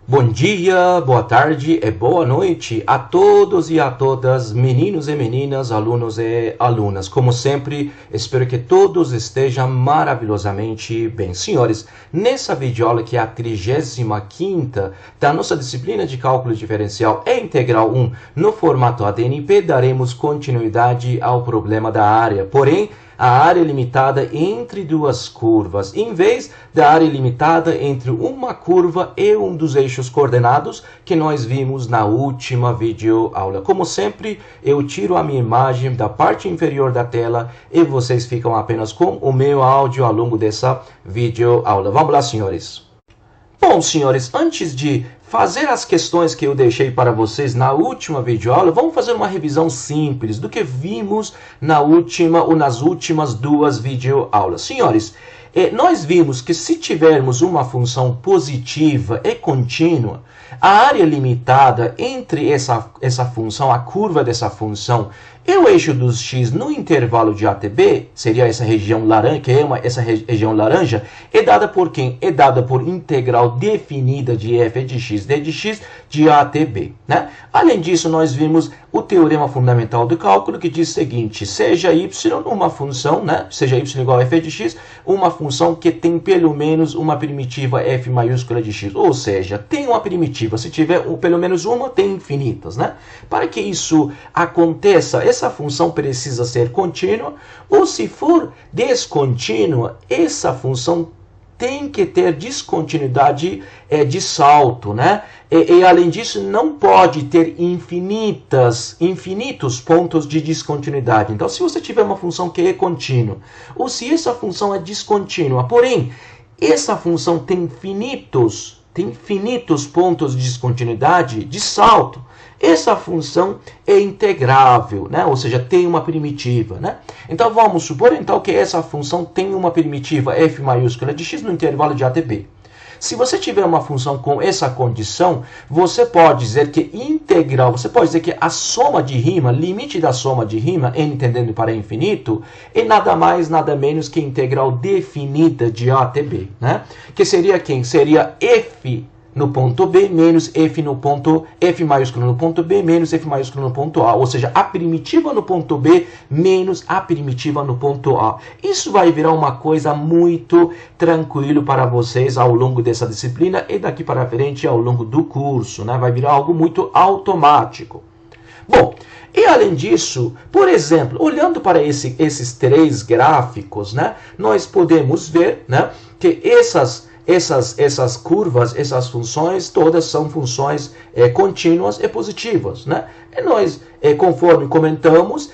Bom dia, boa tarde e boa noite a todos e a todas, meninos e meninas, alunos e alunas. Como sempre, espero que todos estejam maravilhosamente bem. Senhores, nessa videoaula, que é a 35ª da nossa disciplina de cálculo diferencial e integral 1 no formato ADNP, daremos continuidade ao problema da área. Porém, a área limitada entre duas curvas, em vez da área limitada entre uma curva e um dos eixos coordenados que nós vimos na última videoaula. Como sempre, eu tiro a minha imagem da parte inferior da tela e vocês ficam apenas com o meu áudio ao longo dessa videoaula. Vamos lá, senhores. Bom, senhores, antes de fazer as questões que eu deixei para vocês na última videoaula, vamos fazer uma revisão simples do que vimos na última ou nas últimas duas videoaulas. Senhores, nós vimos que se tivermos uma função positiva e contínua, a área limitada entre essa função, a curva dessa função, e o eixo dos x no intervalo de A até B, seria essa região laranja, que é essa região laranja, é dada por quem? É dada por integral definida de f de x d de x de A até B, né? Além disso, nós vimos o teorema fundamental do cálculo, que diz o seguinte: seja y uma função, né? Seja y igual a f de x, uma função que tem pelo menos uma primitiva f maiúscula de x, ou seja, tem uma primitiva. Se tiver pelo menos uma, tem infinitas, né? Para que isso aconteça, essa função precisa ser contínua, ou se for descontínua, essa função tem que ter descontinuidade de salto, né? E além disso, não pode ter infinitos pontos de descontinuidade. Então, se você tiver uma função que é contínua, ou se essa função é descontínua, porém, essa função tem infinitos pontos de descontinuidade, de salto, essa função é integrável, né? Ou seja, tem uma primitiva, né? Então, vamos supor então que essa função tem uma primitiva f maiúscula de x no intervalo de A até B. Se você tiver uma função com essa condição, você pode dizer que integral, você pode dizer que a soma de rima, limite da soma de rima, n tendendo para infinito, é nada mais, nada menos que integral definida de A até B, né? Que seria quem? Seria f no ponto B menos f maiúsculo no ponto B menos f maiúsculo no ponto A, ou seja, a primitiva no ponto B menos a primitiva no ponto A. Isso vai virar uma coisa muito tranquilo para vocês ao longo dessa disciplina e daqui para frente ao longo do curso, né? Vai virar algo muito automático. Bom, e além disso, por exemplo, olhando para esses três gráficos, né, nós podemos ver, né, que essas curvas, essas funções, todas são funções contínuas e positivas, né? E nós, conforme comentamos,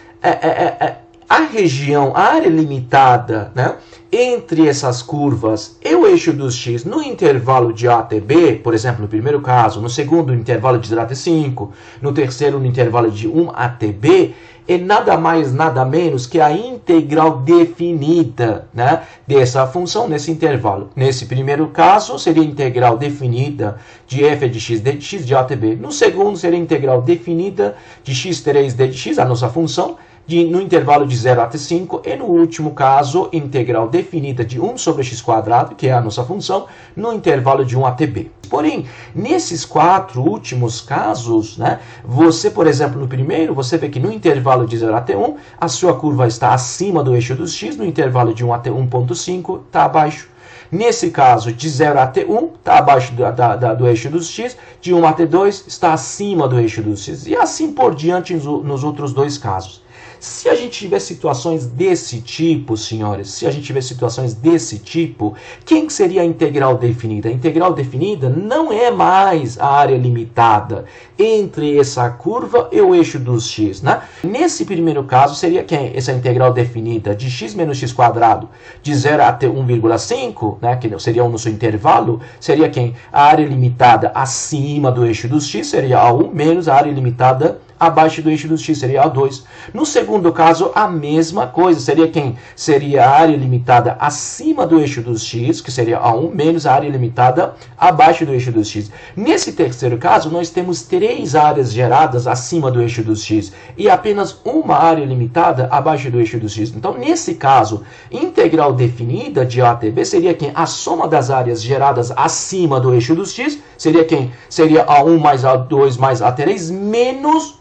a região, a área limitada, né, entre essas curvas e o eixo dos x no intervalo de A até B, por exemplo, no primeiro caso, no segundo, no intervalo de 0 até 5, no terceiro, no intervalo de 1 até B, é nada mais, nada menos que a integral definida, né, dessa função nesse intervalo. Nesse primeiro caso, seria a integral definida de f de x d de x de A até B. No segundo, seria a integral definida de x3 d de x, a nossa função, no intervalo de 0 até 5, e no último caso, integral definida de 1 sobre x², que é a nossa função, no intervalo de 1 até b. Porém, nesses quatro últimos casos, né, você, por exemplo, no primeiro, você vê que no intervalo de 0 até 1, a sua curva está acima do eixo dos x, no intervalo de 1 até 1,5 está abaixo. Nesse caso, de 0 até 1, está abaixo do eixo dos x, de 1 até 2, está acima do eixo dos x, e assim por diante nos outros dois casos. Se a gente tiver situações desse tipo, senhores, se a gente tiver situações desse tipo, quem seria a integral definida? A integral definida não é mais a área limitada entre essa curva e o eixo dos x, né? Nesse primeiro caso, seria quem? Essa integral definida de x menos x² de 0 até 1,5, né, que seria o nosso intervalo, seria quem? A área limitada acima do eixo dos x, seria a 1, menos a área limitada abaixo do eixo do x, seria A2. No segundo caso, a mesma coisa, seria quem? Seria a área limitada acima do eixo do x, que seria A1, menos a área limitada abaixo do eixo do x. Nesse terceiro caso, nós temos 3 áreas geradas acima do eixo do x e apenas uma área limitada abaixo do eixo do x. Então, nesse caso, integral definida de A até B seria quem? A soma das áreas geradas acima do eixo do x, seria quem? Seria A1 mais A2 mais A3, menos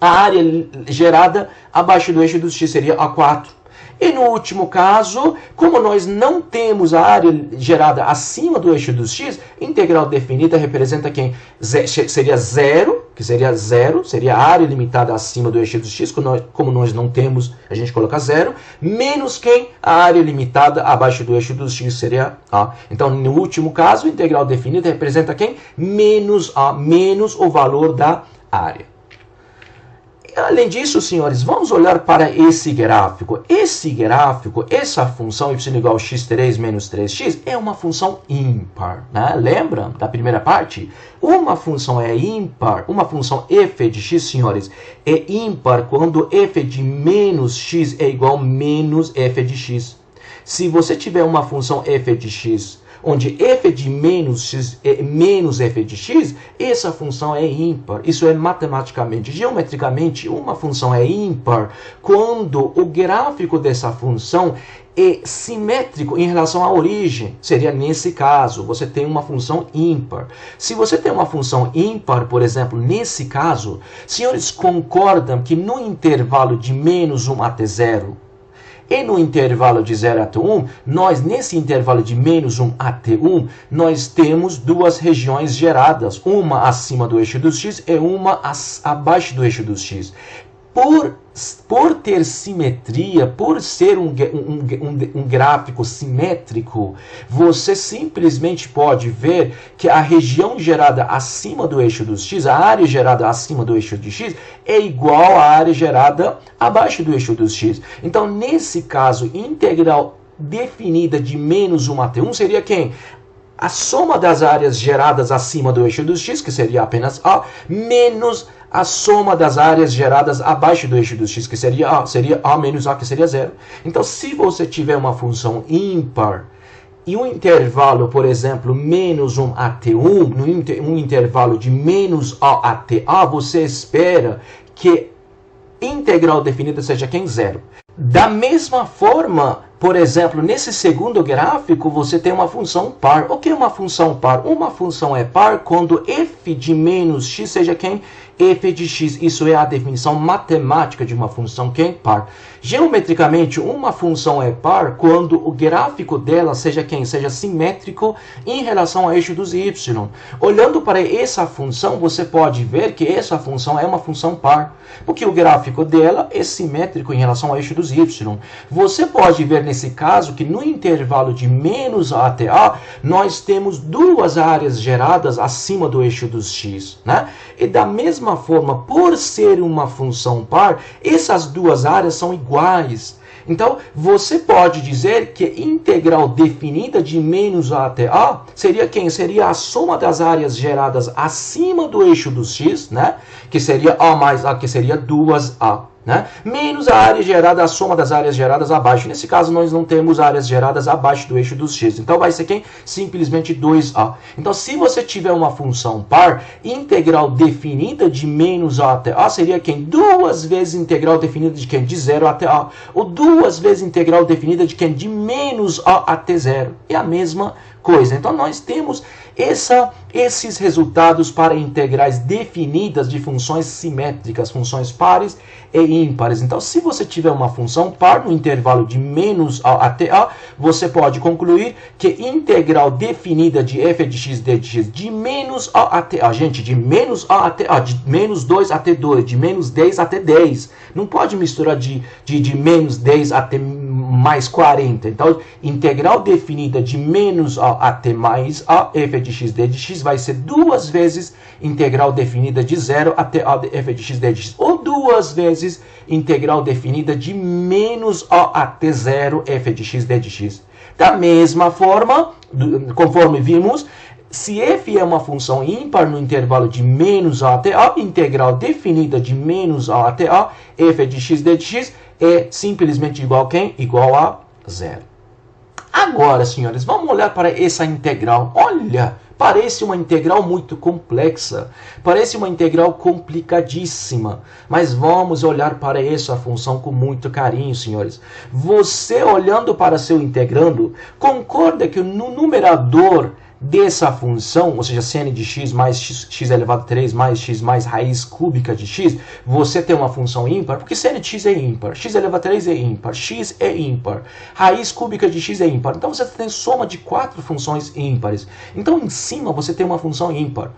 a área gerada abaixo do eixo do x, seria A4. E no último caso, como nós não temos a área gerada acima do eixo do x, integral definida representa quem? Seria 0, que seria 0, seria a área limitada acima do eixo do x, como nós não temos, a gente coloca 0, menos quem? A área limitada abaixo do eixo do x, seria A. Então, no último caso, integral definida representa quem? Menos A, menos o valor da área. Além disso, senhores, vamos olhar para esse gráfico. Esse gráfico, essa função y igual a x3 menos 3x, é uma função ímpar, né? Lembra da primeira parte? Uma função é ímpar, uma função f de x, senhores, é ímpar quando f de menos x é igual a menos f de x. Se você tiver uma função f de x onde f de menos x é menos f de x, essa função é ímpar. Isso é matematicamente, geometricamente, uma função é ímpar quando o gráfico dessa função é simétrico em relação à origem. Seria nesse caso, você tem uma função ímpar. Se você tem uma função ímpar, por exemplo, nesse caso, senhores concordam que no intervalo de menos 1 até 0, e no intervalo de 0 até 1, nesse intervalo de menos 1 até 1, nós temos duas regiões geradas, uma acima do eixo do x e uma abaixo do eixo do x. Por ter simetria, por ser um gráfico simétrico, você simplesmente pode ver que a região gerada acima do eixo do x, a área gerada acima do eixo de x, é igual à área gerada abaixo do eixo do x. Então, nesse caso, integral definida de menos 1 até 1 seria quem? A soma das áreas geradas acima do eixo do x, que seria apenas A, menos a soma das áreas geradas abaixo do eixo do x, que seria A menos A, que seria 0. Então, se você tiver uma função ímpar e um intervalo, por exemplo, menos 1 até 1, um intervalo de menos A até A, você espera que integral definida seja quem? 0. Da mesma forma, por exemplo, nesse segundo gráfico, você tem uma função par. O que é uma função par? Uma função é par quando f de menos x seja quem? F de x. Isso é a definição matemática de uma função quem? Par. Geometricamente, uma função é par quando o gráfico dela seja quem? Seja simétrico em relação ao eixo dos y. Olhando para essa função, você pode ver que essa função é uma função par, porque o gráfico dela é simétrico em relação ao eixo dos y. Você pode ver nesse caso que no intervalo de menos A até A, nós temos duas áreas geradas acima do eixo dos x, né? E da mesma forma, por ser uma função par, essas duas áreas são iguais. Então, você pode dizer que integral definida de menos A até A seria quem? Seria a soma das áreas geradas acima do eixo dos x, né? Que seria A mais A, que seria 2A. Né? Menos a área gerada, a soma das áreas geradas abaixo. Nesse caso, nós não temos áreas geradas abaixo do eixo dos x. Então, vai ser quem? Simplesmente 2A. Então, se você tiver uma função par, integral definida de menos A até A seria quem? Duas vezes integral definida de quem? De 0 até A. Ou duas vezes integral definida de quem? De menos A até 0. É a mesma coisa. Então, nós temos esses resultados para integrais definidas de funções simétricas, funções pares e ímpares. Então, se você tiver uma função par no intervalo de menos A até A, você pode concluir que integral definida de f de x d de x de menos A até A, gente, de menos A até A, de menos 2 até 2, de menos 10 até 10. Não pode misturar de menos 10 até mais 40. Então, integral definida de menos A até mais A, f de x d de x, vai ser duas vezes integral definida de 0 até A de f de x d de x, ou duas vezes integral definida de menos A até 0 f de x d de x. Da mesma forma, conforme vimos, se f é uma função ímpar no intervalo de menos a até a, integral definida de menos a até a, f de x de x é simplesmente igual a quem? Igual a zero. Agora, senhores, vamos olhar para essa integral. Olha, parece uma integral muito complexa, parece uma integral complicadíssima, mas vamos olhar para essa função com muito carinho, senhores. Você, olhando para seu integrando, concorda que no numerador dessa função, ou seja, sin de x mais x elevado a 3 mais x mais raiz cúbica de x, você tem uma função ímpar, porque sin de x é ímpar, x elevado a 3 é ímpar, x é ímpar, raiz cúbica de x é ímpar. Então você tem soma de 4 funções ímpares. Então em cima você tem uma função ímpar.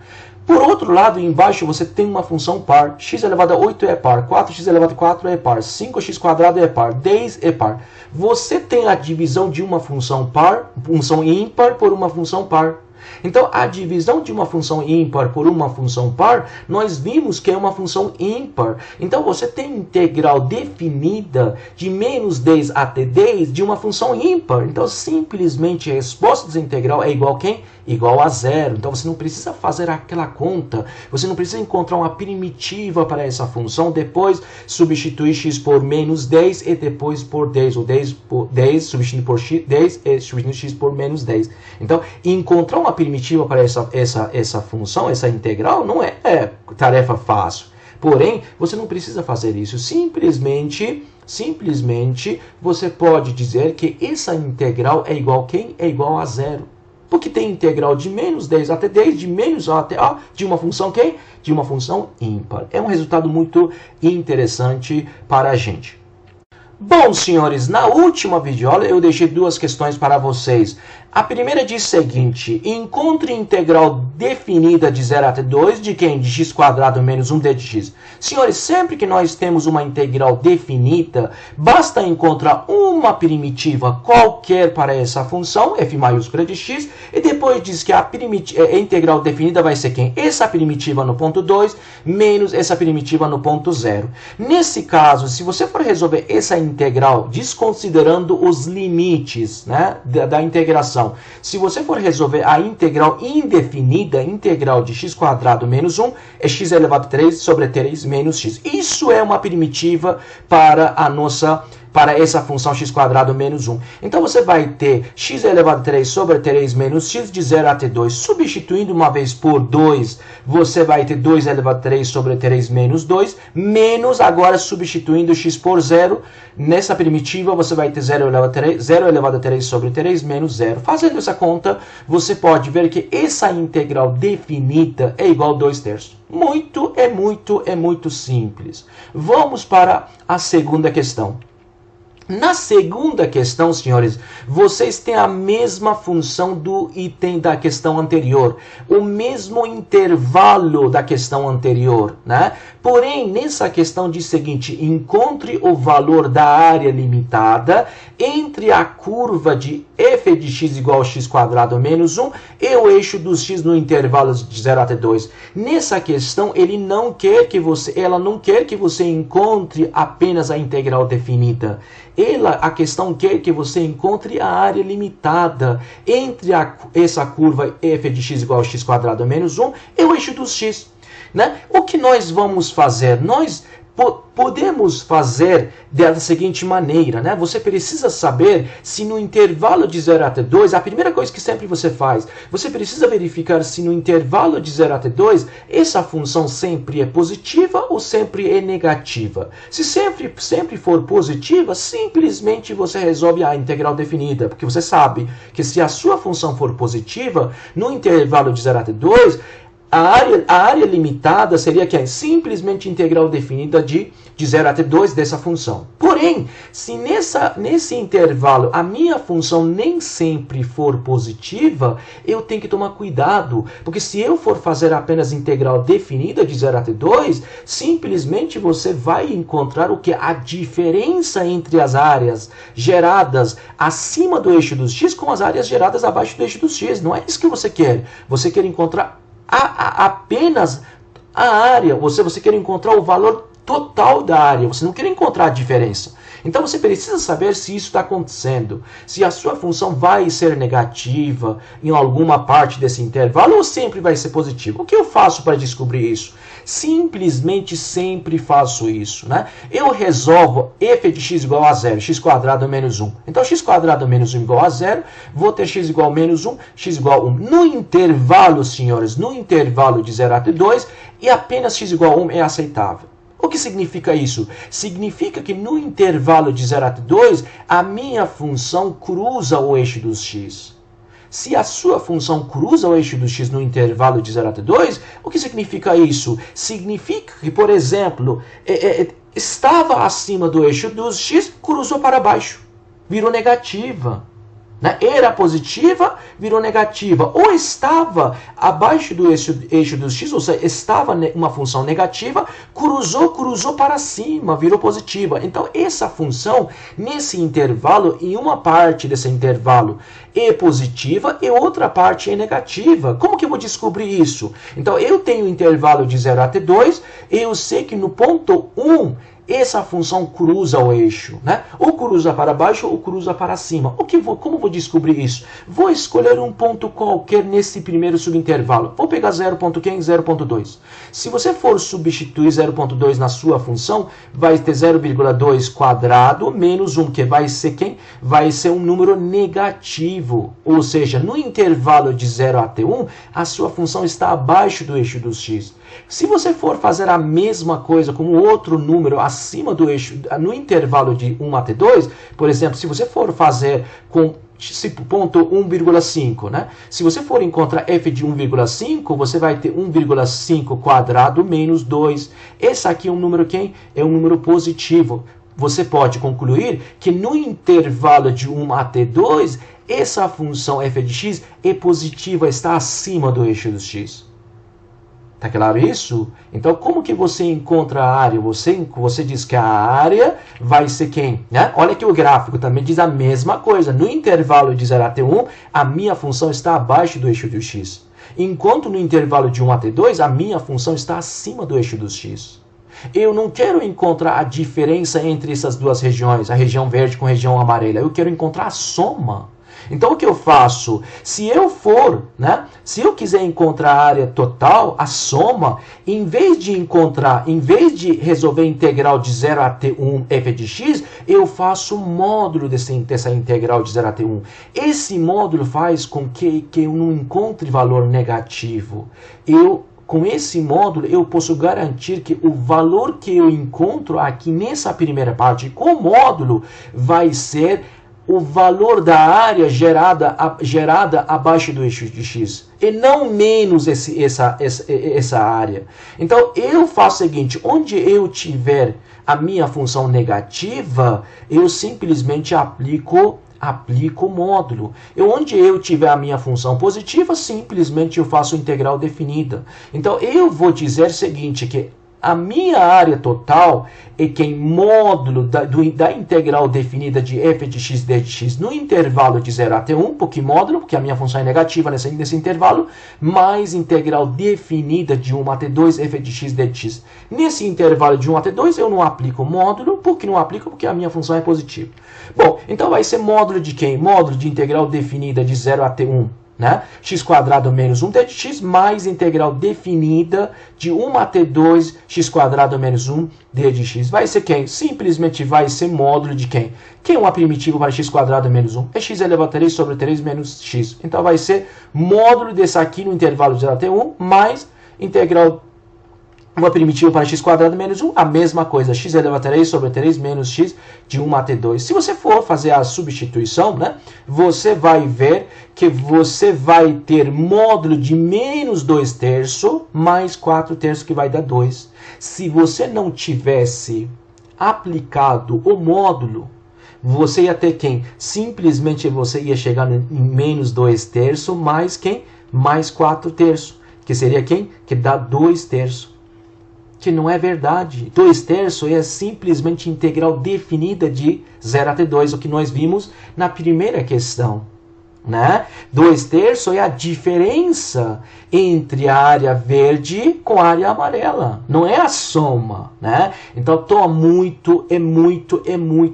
Por outro lado, embaixo você tem uma função par. X elevado a 8 é par, 4x elevado a 4 é par, 5x quadrado é par, 10 é par. Você tem a divisão de uma função par, função ímpar por uma função par. Então, a divisão de uma função ímpar por uma função par, nós vimos que é uma função ímpar. Então, você tem integral definida de menos 10 até 10 de uma função ímpar. Então, simplesmente a resposta dessa integral é igual a quem? Igual a zero. Então, você não precisa fazer aquela conta. Você não precisa encontrar uma primitiva para essa função, depois substituir x por menos 10 e depois por 10. Ou 10 por 10, substituindo por x, 10 e substituindo x por menos 10. Então, encontrar uma primitiva para essa função, essa integral, não é tarefa fácil. Porém, você não precisa fazer isso. Simplesmente você pode dizer que essa integral é igual a quem? É igual a zero. Porque tem integral de menos 10 até 10, de menos a até a, de uma função quem? De uma função ímpar. É um resultado muito interessante para a gente. Bom, senhores, na última videoaula eu deixei duas questões para vocês. A primeira diz o seguinte: encontre integral definida de 0 até 2 de quem? De x quadrado menos 1d de x. Senhores, sempre que nós temos uma integral definida, basta encontrar uma primitiva qualquer para essa função, f maiúscula de x, e depois diz que a integral definida vai ser quem? Essa primitiva no ponto 2 menos essa primitiva no ponto 0. Nesse caso, se você for resolver essa integral desconsiderando os limites, né, da integração, se você for resolver a integral indefinida, integral de x quadrado menos 1, é x elevado a 3 sobre 3 menos x. Isso é uma primitiva para essa função x quadrado menos 1. Então você vai ter x elevado a 3 sobre 3 menos x de 0 até 2. Substituindo uma vez por 2, você vai ter 2 elevado a 3 sobre 3 menos 2, menos agora substituindo x por 0. Nessa primitiva você vai ter 0 elevado a 3 sobre 3 menos 0. Fazendo essa conta, você pode ver que essa integral definida é igual a 2/3. É muito simples. Vamos para a segunda questão. Na segunda questão, senhores, vocês têm a mesma função do item da questão anterior, o mesmo intervalo da questão anterior, né? Porém, nessa questão diz o seguinte: encontre o valor da área limitada entre a curva de f de x igual a x quadrado menos 1 e o eixo dos x no intervalo de 0 até 2. Nessa questão, ela não quer que você encontre apenas a integral definida. A questão quer que você encontre a área limitada entre essa curva f de x igual a x quadrado menos 1 e o eixo dos x. Né? O que nós vamos fazer? Nós podemos fazer da seguinte maneira, né? Você precisa saber se no intervalo de 0 até 2, a primeira coisa que sempre você faz, você precisa verificar se no intervalo de 0 até 2, essa função sempre é positiva ou sempre é negativa. Se sempre for positiva, simplesmente você resolve a integral definida, porque você sabe que se a sua função for positiva, no intervalo de 0 até 2, a área limitada seria que é simplesmente integral definida de 0 até 2 dessa função. Porém, se nesse intervalo a minha função nem sempre for positiva, eu tenho que tomar cuidado, porque se eu for fazer apenas integral definida de 0 até 2, simplesmente você vai encontrar o que? A diferença entre as áreas geradas acima do eixo dos x com as áreas geradas abaixo do eixo dos x. Não é isso que você quer. Você quer encontrar apenas a área, você quer encontrar o valor total da área, você não quer encontrar a diferença. Então você precisa saber se isso está acontecendo, se a sua função vai ser negativa em alguma parte desse intervalo ou sempre vai ser positiva. O que eu faço para descobrir isso? Simplesmente sempre faço isso, né? Eu resolvo f de x igual a 0, x quadrado menos 1. Então x quadrado menos 1 igual a 0, vou ter x igual a menos 1, x igual a 1. No intervalo, senhores, no intervalo de 0 até 2, e apenas x igual a 1 é aceitável. O que significa isso? Significa que no intervalo de 0 até 2, a minha função cruza o eixo dos x. Se a sua função cruza o eixo do x no intervalo de 0 até 2, o que significa isso? Significa que, por exemplo, estava acima do eixo dos x, cruzou para baixo, virou negativa. Né? Era positiva, virou negativa. Ou estava abaixo do eixo dos x, ou seja, estava uma função negativa, cruzou para cima, virou positiva. Então, essa função, nesse intervalo, em uma parte desse intervalo é positiva e outra parte é negativa. Como que eu vou descobrir isso? Então, eu tenho um intervalo de 0 até 2, e eu sei que no ponto 1, essa função cruza o eixo, né? Ou cruza para baixo ou cruza para cima. Como vou descobrir isso? Vou escolher um ponto qualquer nesse primeiro subintervalo. Vou pegar 0.2. Se você for substituir 0.2 na sua função, vai ter 0,2 quadrado menos 1, que vai ser quem? Vai ser um número negativo. Ou seja, no intervalo de 0 até 1, a sua função está abaixo do eixo dos x. Se você for fazer a mesma coisa com outro número acima do eixo, no intervalo de 1 até 2, por exemplo, se você for fazer com ponto 1,5, né? Se você for encontrar f de 1,5, você vai ter 1,5 quadrado menos 2. Esse aqui é um número quem? É um número positivo. Você pode concluir que no intervalo de 1 até 2, essa função f de x é positiva, está acima do eixo dos x. Tá claro isso? Então, como que você encontra a área? Você diz que a área vai ser quem? Né? Olha aqui o gráfico, também diz a mesma coisa. No intervalo de 0 até 1, a minha função está abaixo do eixo do x. Enquanto no intervalo de 1 até 2, a minha função está acima do eixo dos x. Eu não quero encontrar a diferença entre essas duas regiões, a região verde com a região amarela. Eu quero encontrar a soma. Então, o que eu faço? Se eu quiser encontrar a área total, a soma, em vez de resolver a integral de 0 até 1 f de x, eu faço o módulo dessa integral de 0 até 1. Esse módulo faz com que eu não encontre valor negativo. Com esse módulo, eu posso garantir que o valor que eu encontro aqui nessa primeira parte, com o módulo, vai ser o valor da área gerada abaixo do eixo de x, e não menos essa área. Então, eu faço o seguinte, onde eu tiver a minha função negativa, eu simplesmente aplico o módulo. Onde eu tiver a minha função positiva, simplesmente eu faço integral definida. Então, eu vou dizer o seguinte, que a minha área total é que em módulo da integral definida de f de x d de x no intervalo de 0 até 1, porque a minha função é negativa nesse intervalo, mais integral definida de 1 até 2, f de x d de x. Nesse intervalo de 1 até 2, eu não aplico módulo. Por que não aplico? Porque a minha função é positiva. Bom, então vai ser módulo de quem? Módulo de integral definida de 0 até 1. Né? X quadrado menos 1 d de x mais integral definida de 1 até 2 x quadrado menos 1 d de x. Vai ser quem? Simplesmente vai ser módulo de quem? Quem é uma primitiva para x quadrado menos 1? É x elevado a 3 sobre 3 menos x. Então vai ser módulo desse aqui no intervalo de 0 até 1 mais integral uma primitiva para x quadrado menos 1, a mesma coisa, x elevado a 3 sobre 3 menos x de 1 até 2. Se você for fazer a substituição, né, você vai ver que você vai ter módulo de menos 2 terços mais 4 terços, que vai dar 2. Se você não tivesse aplicado o módulo, você ia ter quem? Simplesmente você ia chegar em menos 2 terços mais quem? Mais 4 terços, que seria quem? Que dá 2 terços. Que não é verdade. 2 terços é simplesmente integral definida de 0 até 2, o que nós vimos na primeira questão. né? 2/3 é a diferença entre a área verde com a área amarela. Não é a soma, né? Então, toma muito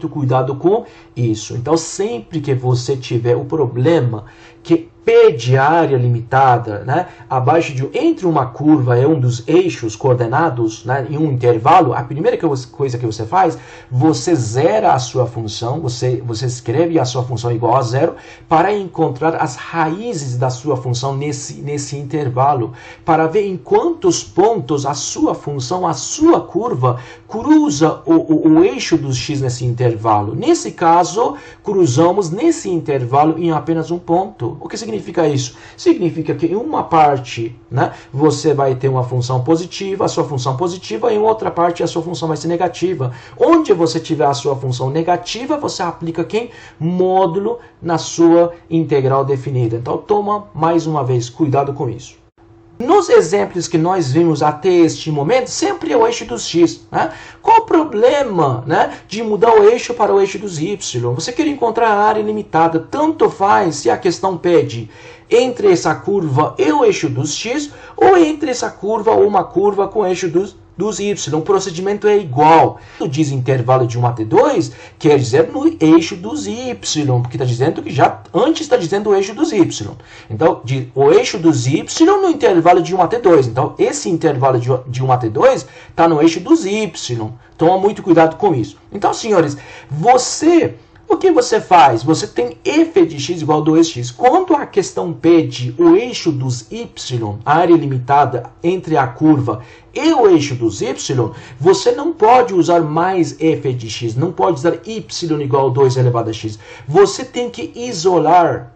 cuidado com isso. Então, sempre que você tiver o problema que P de área limitada, né, abaixo de entre uma curva e um dos eixos coordenados, né, em um intervalo, a primeira coisa que você faz, você zera a sua função, você escreve a sua função igual a zero para encontrar as raízes da sua função nesse intervalo, para ver em quantos pontos a sua função, a sua curva, cruza o eixo dos x nesse intervalo. Nesse caso, cruzamos nesse intervalo em apenas um ponto. O que significa isso? Significa que em uma parte, né, você vai ter uma função positiva, a sua função positiva, e em outra parte a sua função vai ser negativa. Onde você tiver a sua função negativa, você aplica quem? Módulo na sua integral definida. Então, toma mais uma vez cuidado com isso. Nos exemplos que nós vimos até este momento, sempre é o eixo dos x, né? Qual o problema, né, de mudar o eixo para o eixo dos y? Você quer encontrar a área limitada, tanto faz se a questão pede entre essa curva e o eixo dos x, ou entre essa curva ou uma curva com o eixo dos y. O procedimento é igual. Quando diz intervalo de 1 até 2, quer dizer no eixo dos y, porque está dizendo que já antes está dizendo o eixo dos y. Então, o eixo dos y no intervalo de 1 até 2. Então, esse intervalo de 1 até 2 está no eixo dos y. Toma muito cuidado com isso. Então, senhores, o que você faz? Você tem f de x igual a 2x. Quando a questão pede o eixo dos y, a área limitada entre a curva e o eixo dos y, você não pode usar mais f de x, não pode usar y igual a 2 elevado a x. Você tem que isolar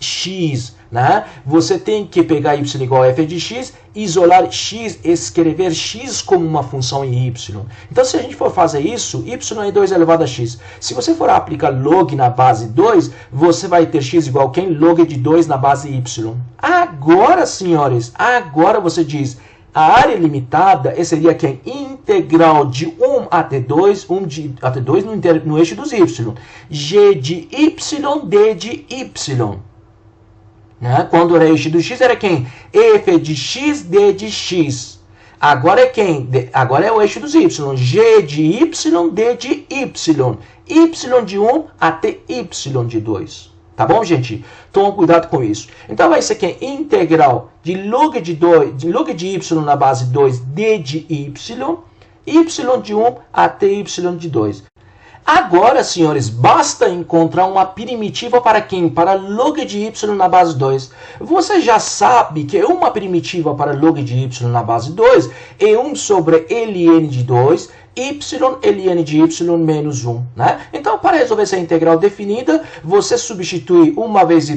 x, né? Você tem que pegar y igual a f de x, isolar x, escrever x como uma função em y. Então, se a gente for fazer isso, y é 2 elevado a x. Se você for aplicar log na base 2, você vai ter x igual a quem? Log de 2 na base y. Agora, senhores, agora você diz, a área limitada seria quem? Integral de 1 até 2, até 2 no eixo dos y. G de y, d de y. Né? Quando era eixo do x, era quem? F de x, d de x. Agora é quem? Agora é o eixo dos y. G de y, d de y. Y de 1 até y de 2. Tá bom, gente? Toma cuidado com isso. Então, vai ser quem? Integral de log de y na base 2, d de y. Y de 1 até y de 2. Agora, senhores, basta encontrar uma primitiva para quem? Para log de y na base 2. Você já sabe que uma primitiva para log de y na base 2 é 1 sobre ln de 2, ln de y menos 1. Né? Então, para resolver essa integral definida, você substitui uma vez y,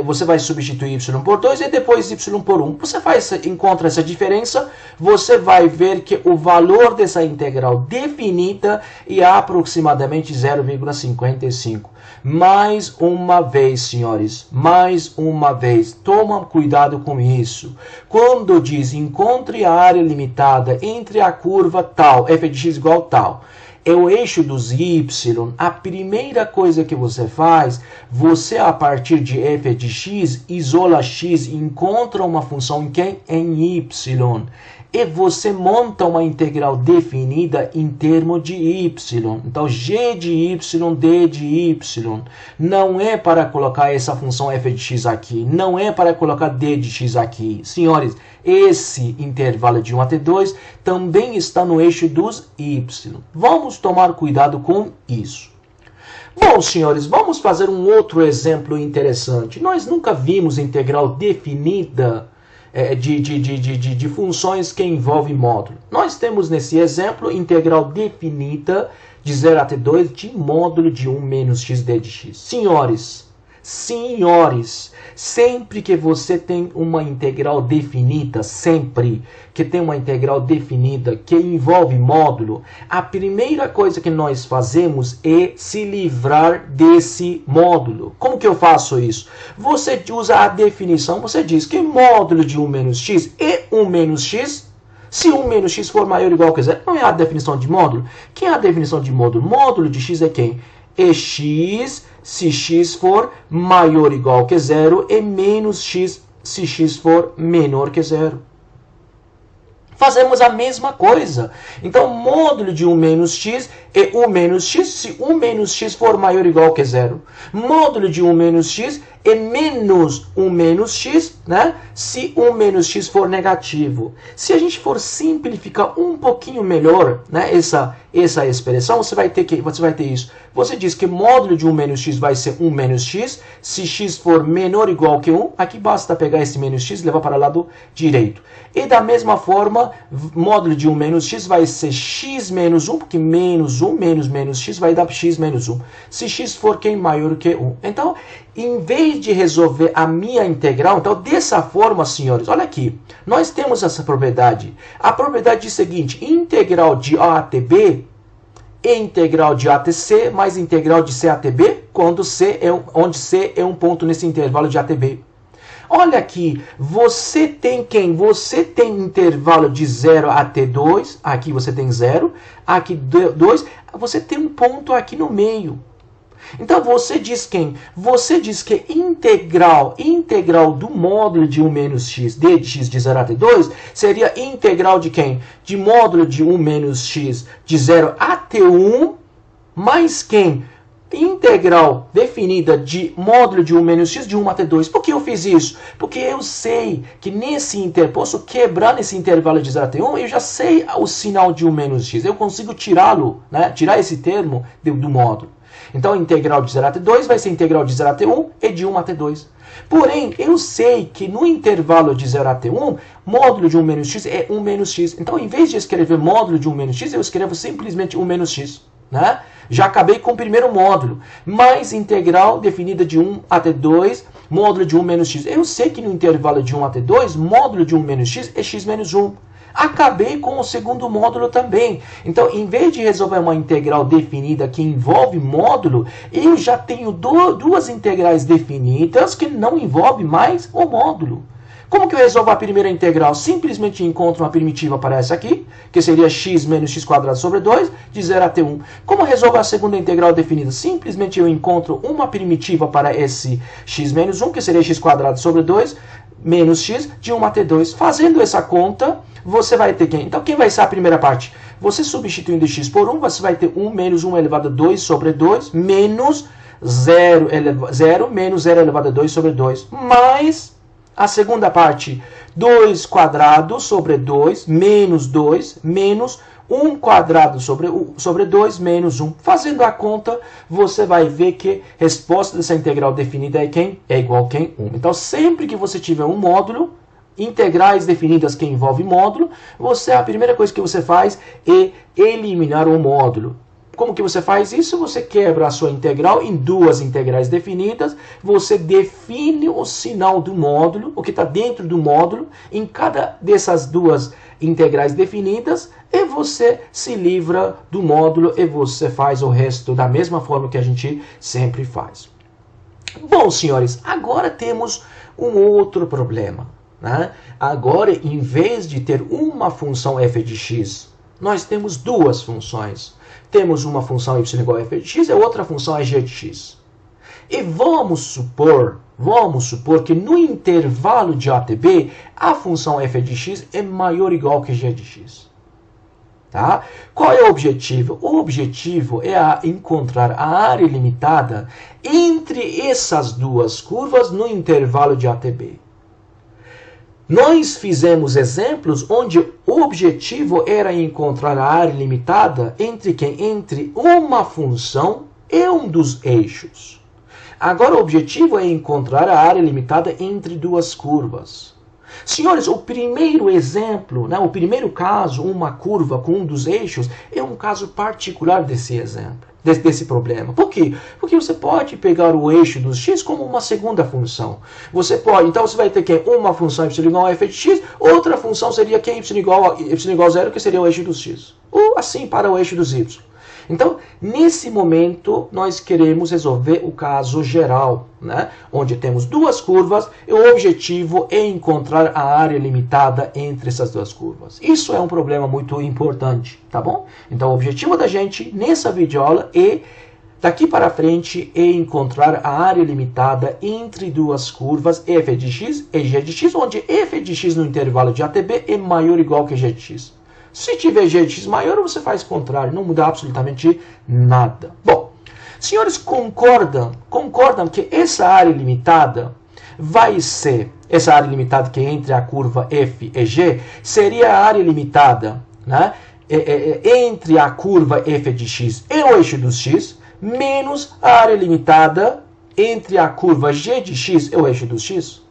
você vai substituir y por 2 e depois y por 1. Você encontra essa diferença, você vai ver que o valor dessa integral definida é aproximadamente 0,55. Mais uma vez, senhores, mais uma vez, toma cuidado com isso. Quando diz encontre a área limitada entre a curva tal, f de x igual a tal, é o eixo dos y, a primeira coisa que você faz, você a partir de f de x, isola x e encontra uma função em quem? Em y. E você monta uma integral definida em termos de y. Então, g de y, d de y. Não é para colocar essa função f de x aqui. Não é para colocar d de x aqui. Senhores, esse intervalo de 1 até 2 também está no eixo dos y. Vamos tomar cuidado com isso. Bom, senhores, vamos fazer um outro exemplo interessante. Nós nunca vimos integral definida de funções que envolvem módulo. Nós temos nesse exemplo integral definida de 0 até 2 de módulo de 1 menos xd de x. Senhores, sempre que você tem uma integral definida, sempre que tem uma integral definida que envolve módulo, a primeira coisa que nós fazemos é se livrar desse módulo. Como que eu faço isso? Você usa a definição, você diz que módulo de 1 menos x é 1 menos x. Se 1 menos x for maior ou igual a zero, não é a definição de módulo. Quem é a definição de módulo? Módulo de x é quem? é x se x for maior ou igual que zero e menos x se x for menor que zero. Fazemos a mesma coisa. Então, módulo de 1 menos x é 1 menos x se 1 menos x for maior ou igual que zero. Módulo de 1 menos x é menos 1 menos x, né? Se 1 menos x for negativo. Se a gente for simplificar um pouquinho melhor, né, essa expressão, você vai ter isso. Você diz que módulo de 1 menos x vai ser 1 menos x. Se x for menor ou igual que 1, aqui basta pegar esse menos x e levar para o lado direito. E da mesma forma, módulo de 1 menos x vai ser x menos 1, porque menos 1 menos x vai dar x menos 1. Se x for maior que 1. Então, em vez de resolver a minha integral, então dessa forma, senhores, olha aqui, nós temos essa propriedade. A propriedade diz o seguinte: integral de A até B é integral de A até C mais integral de C até B, onde C é um ponto nesse intervalo de A até B. Olha aqui, você tem quem? Você tem intervalo de 0 até 2, aqui você tem 0, aqui 2, você tem um ponto aqui no meio. Então, você diz quem? Você diz que integral do módulo de 1 menos x, d de x de 0 até 2, seria integral de quem? De módulo de 1 menos x de 0 até 1, mais quem? Integral definida de módulo de 1 menos x de 1 até 2. Por que eu fiz isso? Porque eu sei que posso quebrar nesse intervalo de 0 até 1, eu já sei o sinal de 1 menos x. Eu consigo tirá-lo, né? Tirar esse termo do módulo. Então, a integral de 0 até 2 vai ser integral de 0 até 1 e de 1 até 2. Porém, eu sei que no intervalo de 0 até 1, módulo de 1 menos x é 1 menos x. Então, em vez de escrever módulo de 1 menos x, eu escrevo simplesmente 1 menos x. Né? Já acabei com o primeiro módulo. Mais integral definida de 1 até 2, módulo de 1 menos x. Eu sei que no intervalo de 1 até 2, módulo de 1 menos x é x menos 1. Acabei com o segundo módulo também. Então, em vez de resolver uma integral definida que envolve módulo, eu já tenho duas integrais definidas que não envolvem mais o módulo. Como que eu resolvo a primeira integral? Simplesmente encontro uma primitiva para essa aqui, que seria x menos x quadrado sobre 2, de 0 até 1. Como eu resolvo a segunda integral definida? Simplesmente eu encontro uma primitiva para esse x menos 1, que seria x quadrado sobre 2, menos x, de 1 até 2. Fazendo essa conta, você vai ter quem? Então, quem vai ser a primeira parte? Você substituindo x por 1, você vai ter 1 menos 1 elevado a 2 sobre 2, menos 0 menos 0 elevado a 2 sobre 2, mais a segunda parte, 2 quadrado sobre 2, menos 2, menos 1 quadrado sobre 2, menos 1. Fazendo a conta, você vai ver que a resposta dessa integral definida é quem? É igual a quem? 1. Então, sempre que você tiver um módulo, integrais definidas que envolvem módulo, a primeira coisa que você faz é eliminar o módulo. Como que você faz isso? Você quebra a sua integral em duas integrais definidas, você define o sinal do módulo, o que está dentro do módulo, em cada dessas duas integrais definidas, e você se livra do módulo e você faz o resto da mesma forma que a gente sempre faz. Bom, senhores, agora temos um outro problema. Né? Agora, em vez de ter uma função f de x, nós temos duas funções. Temos uma função y igual a f de x e outra função é g de x. E vamos supor que no intervalo de A até B, a função f de x é maior ou igual que g de x. Tá? Qual é o objetivo? O objetivo é encontrar a área limitada entre essas duas curvas no intervalo de A até B. Nós fizemos exemplos onde o objetivo era encontrar a área limitada entre quem? Entre uma função e um dos eixos. Agora o objetivo é encontrar a área limitada entre duas curvas. Senhores, o primeiro exemplo, né, o primeiro caso, uma curva com um dos eixos, é um caso particular desse exemplo, desse problema. Por quê? Porque você pode pegar o eixo dos x como uma segunda função. Então você vai ter que uma função y igual a f de x, outra função seria que y igual a 0, que seria o eixo dos x. Ou assim para o eixo dos y. Então, nesse momento, nós queremos resolver o caso geral, né? Onde temos duas curvas e o objetivo é encontrar a área limitada entre essas duas curvas. Isso é um problema muito importante, tá bom? Então, o objetivo da gente nessa videoaula é daqui para frente é encontrar a área limitada entre duas curvas f de x e g de x, onde f de x no intervalo de ATB é maior ou igual que g de x. Se tiver g de x maior, você faz o contrário, não muda absolutamente nada. Bom, senhores, concordam que essa área limitada vai ser, essa área limitada que é entre a curva f e g, seria a área limitada, né, entre a curva f de x e o eixo dos x, menos a área limitada entre a curva g de x e o eixo dos x.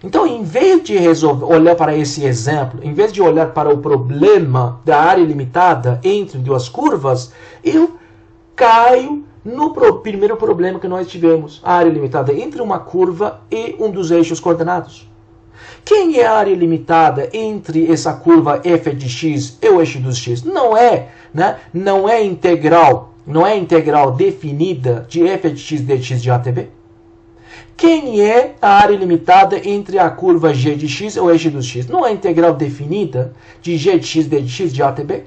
Então, em vez de olhar para esse exemplo, em vez de olhar para o problema da área limitada entre duas curvas, eu caio no primeiro problema que nós tivemos, a área limitada entre uma curva e um dos eixos coordenados. Quem é a área limitada entre essa curva f de x e o eixo dos x? Não é integral definida de f de x dx de ATB. Quem é a área limitada entre a curva g de x e o eixo dos x? Não é integral definida de g de x dx de ATB.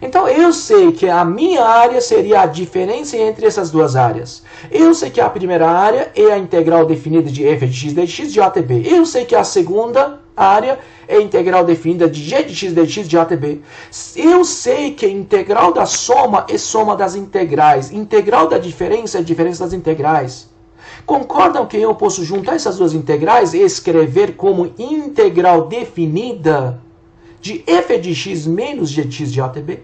Então, eu sei que a minha área seria a diferença entre essas duas áreas. Eu sei que a primeira área é a integral definida de f de x dx de ATB. Eu sei que a segunda área é a integral definida de g de x dx de ATB. Eu sei que a integral da soma é soma das integrais. Integral da diferença é a diferença das integrais. Concordam que eu posso juntar essas duas integrais e escrever como integral definida de f de x menos g de x de ATB?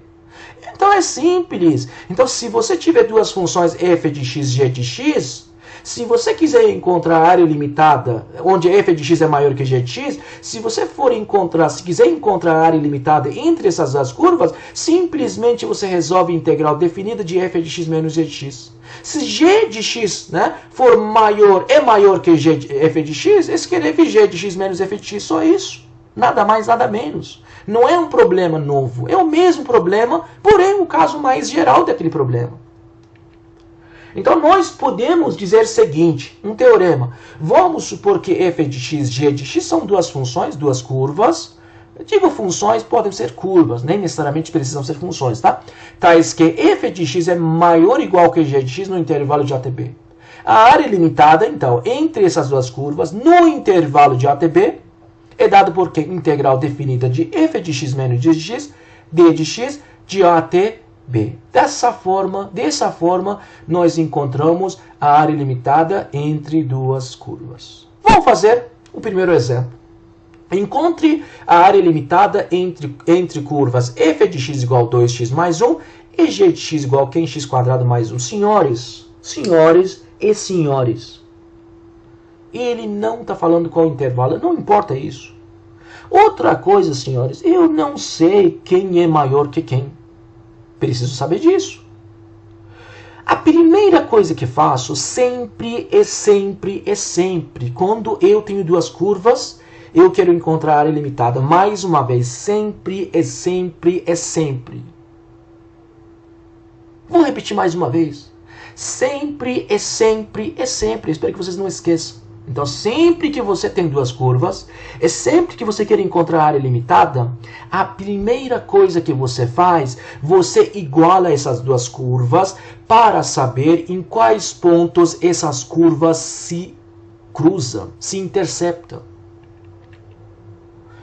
Então é simples. Então, se você tiver duas funções f de x e g de x, se você quiser encontrar a área limitada, onde f de x é maior que g de x, se quiser encontrar a área limitada entre essas duas curvas, simplesmente você resolve a integral definida de f de x menos g de x. Se g de x, for maior que f de x, escreve g de x menos f de x, só isso. Nada mais, nada menos. Não é um problema novo, é o mesmo problema, porém um caso mais geral daquele problema. Então nós podemos dizer o seguinte, um teorema. Vamos supor que f de x e g de x são duas funções, duas curvas. Eu digo funções, podem ser curvas, nem necessariamente precisam ser funções, tá? Tais que f de x é maior ou igual que g de x no intervalo de ATB. A área limitada, então, entre essas duas curvas, no intervalo de ATB, é dado por que integral definida de f de x menos g de x, d de x, de ATB. Dessa forma, nós encontramos a área limitada entre duas curvas. Vamos fazer o primeiro exemplo. Encontre a área limitada entre curvas f de x igual a 2x mais 1 e g de x igual a x² mais 1. Senhores e senhores, ele não está falando qual intervalo, não importa isso. Outra coisa, senhores, eu não sei quem é maior que quem. Preciso saber disso. A primeira coisa que faço sempre, quando eu tenho duas curvas, eu quero encontrar a área limitada. Mais uma vez, sempre. Vou repetir mais uma vez. Sempre. Espero que vocês não esqueçam. Então, sempre que você tem duas curvas, e sempre que você quer encontrar a área limitada, a primeira coisa que você faz, você iguala essas duas curvas para saber em quais pontos essas curvas se cruzam, se interceptam.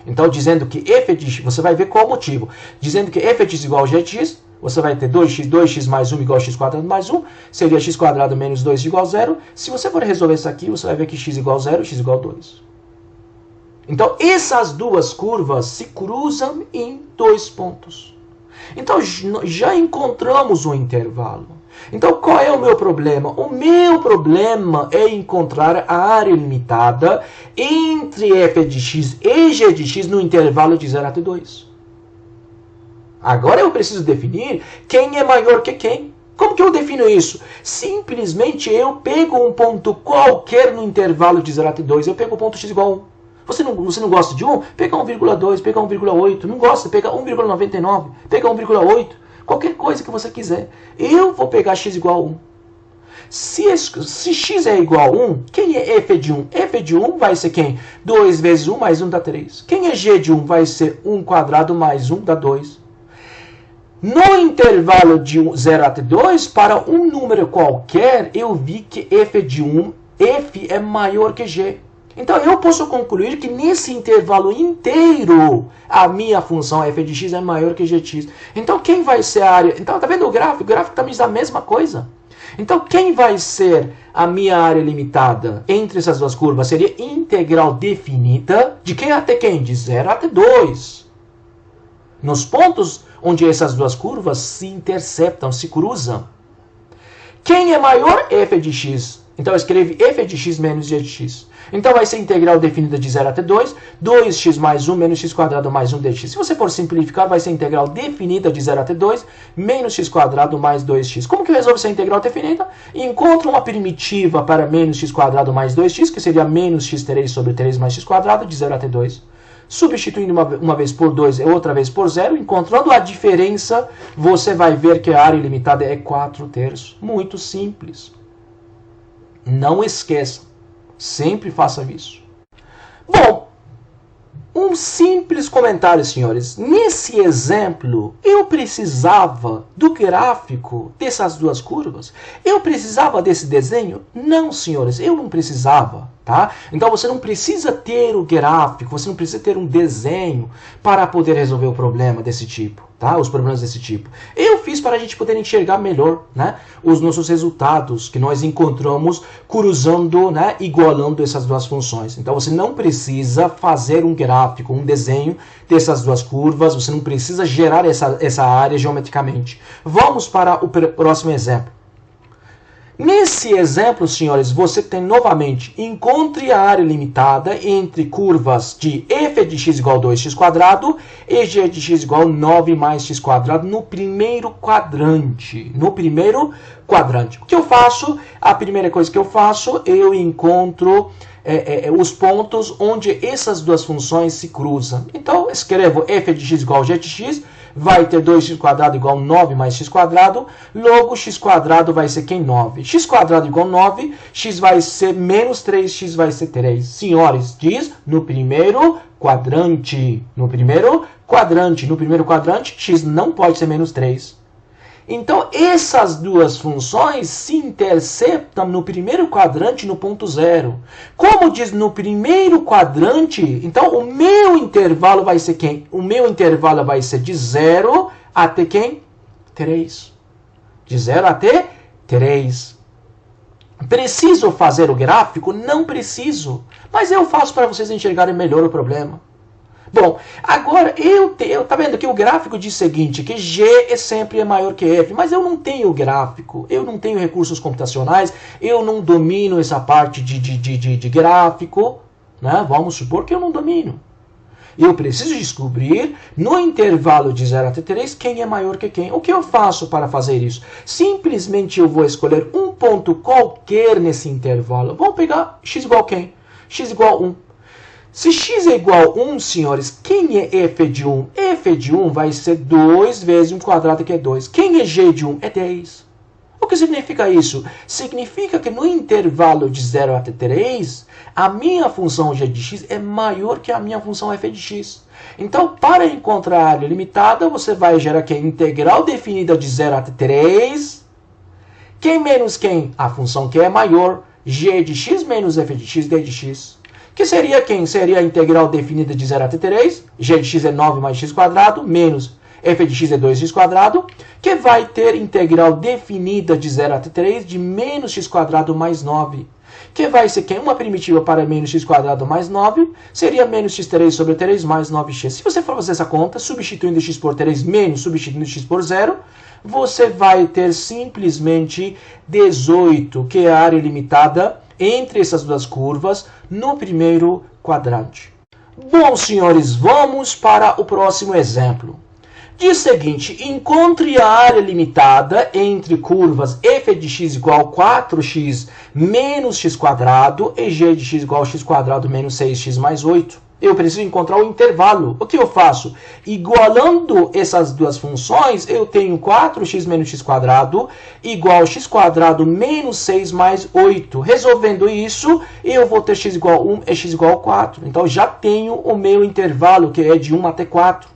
Então, dizendo que f de x, você vai ver qual o motivo. Dizendo que f de x igual a g de x, você vai ter 2x mais 1 igual a x² mais 1, seria x² menos 2 igual a 0. Se você for resolver isso aqui, você vai ver que x igual a 0 e x igual a 2. Então, essas duas curvas se cruzam em dois pontos. Então, já encontramos um intervalo. Então, qual é o meu problema? O meu problema é encontrar a área limitada entre f de x e g de x no intervalo de 0 até 2. Agora eu preciso definir quem é maior que quem. Como que eu defino isso? Simplesmente eu pego um ponto qualquer no intervalo de 0 até 2. Eu pego o ponto x igual a 1. Você não gosta de 1? Pega 1,2, pega 1,8. Não gosta? Pega 1,99, pega 1,8. Qualquer coisa que você quiser. Eu vou pegar x igual a 1. Se x é igual a 1, quem é f de 1? F de 1 vai ser quem? 2 vezes 1 mais 1 dá 3. Quem é g de 1? Vai ser 1² mais 1 dá 2. No intervalo de 0 até 2, para um número qualquer, eu vi que f de 1, f é maior que g. Então, eu posso concluir que nesse intervalo inteiro, a minha função f de x é maior que gx. Então, quem vai ser a área... Então, tá vendo o gráfico? O gráfico também diz a mesma coisa. Então, quem vai ser a minha área limitada entre essas duas curvas? Seria integral definida de quem até quem? De 0 até 2. Nos pontos onde essas duas curvas se interceptam, se cruzam. Quem é maior? F de x. Então, eu escrevo f de x menos g de x. Então, vai ser integral definida de 0 até 2, 2x mais 1 menos x quadrado mais 1 dx. Se você for simplificar, vai ser integral definida de 0 até 2, menos x quadrado mais 2x. Como que eu resolvo essa integral definida? Encontro uma primitiva para menos x quadrado mais 2x, que seria menos x3 sobre 3 mais x quadrado, de 0 até 2. Substituindo uma vez por 2 e outra vez por 0, encontrando a diferença, você vai ver que a área ilimitada é 4/3. Muito simples. Não esqueça. Sempre faça isso. Bom, um simples comentário, senhores. Nesse exemplo, eu precisava do gráfico dessas duas curvas? Eu precisava desse desenho? Não, senhores, eu não precisava. Tá? Então, você não precisa ter o gráfico, você não precisa ter um desenho para poder resolver o problema desse tipo, tá? Os problemas desse tipo. Eu fiz para a gente poder enxergar melhor, né, os nossos resultados que nós encontramos cruzando, né, igualando essas duas funções. Então, você não precisa fazer um gráfico, um desenho dessas duas curvas, você não precisa gerar essa área geometricamente. Vamos para o próximo exemplo. Nesse exemplo, senhores, você tem novamente, encontre a área limitada entre curvas de f de x igual a 2x² e g de x igual a 9 mais x² no primeiro quadrante. O que eu faço? A primeira coisa que eu faço, eu encontro os pontos onde essas duas funções se cruzam. Então, escrevo f de x igual a g de x, vai ter 2x² igual a 9 mais x², logo x² vai ser quem? 9. x² igual a 9, x vai ser menos 3, x vai ser 3. Senhores, diz no primeiro quadrante. No primeiro quadrante, x não pode ser menos 3. Então, essas duas funções se interceptam no primeiro quadrante, no ponto 0. Como diz no primeiro quadrante, então o meu intervalo vai ser quem? O meu intervalo vai ser de 0 até quem? 3. De 0 até 3. Preciso fazer o gráfico? Não preciso. Mas eu faço para vocês enxergarem melhor o problema. Bom, agora tá vendo que o gráfico diz o seguinte, que G sempre é maior que F, mas eu não tenho gráfico, eu não tenho recursos computacionais, eu não domino essa parte de gráfico, né? Vamos supor que eu não domino. Eu preciso descobrir, no intervalo de 0 até 3, quem é maior que quem. O que eu faço para fazer isso? Simplesmente eu vou escolher um ponto qualquer nesse intervalo. Vamos pegar x igual a quem? X igual a 1. Se x é igual a 1, senhores, quem é f de 1? F de 1 vai ser 2 vezes 1 quadrado, que é 2. Quem é g de 1? É 10. O que significa isso? Significa que no intervalo de 0 até 3, a minha função g de x é maior que a minha função f de x. Então, para encontrar a área limitada, você vai gerar aqui a integral definida de 0 até 3. Quem menos quem? A função que é maior, g de x menos f de x, d de x. Que seria quem? Seria a integral definida de 0 até 3, g de x é 9 mais x², menos f de x é 2x², que vai ter integral definida de 0 até 3 de menos x² mais 9. Que vai ser quem? Uma primitiva para menos x² mais 9, seria menos x3 sobre 3 mais 9x. Se você for fazer essa conta, substituindo x por 3 menos substituindo x por 0, você vai ter simplesmente 18, que é a área limitada entre essas duas curvas no primeiro quadrante. Bom, senhores, vamos para o próximo exemplo. Diz o seguinte, encontre a área limitada entre curvas f de x igual a 4x menos x² e g de x igual a x² menos 6x mais 8. Eu preciso encontrar o intervalo. O que eu faço? Igualando essas duas funções, eu tenho 4x menos x² igual a x² menos 6 mais 8. Resolvendo isso, eu vou ter x igual a 1 e x igual a 4. Então, já tenho o meu intervalo, que é de 1 até 4.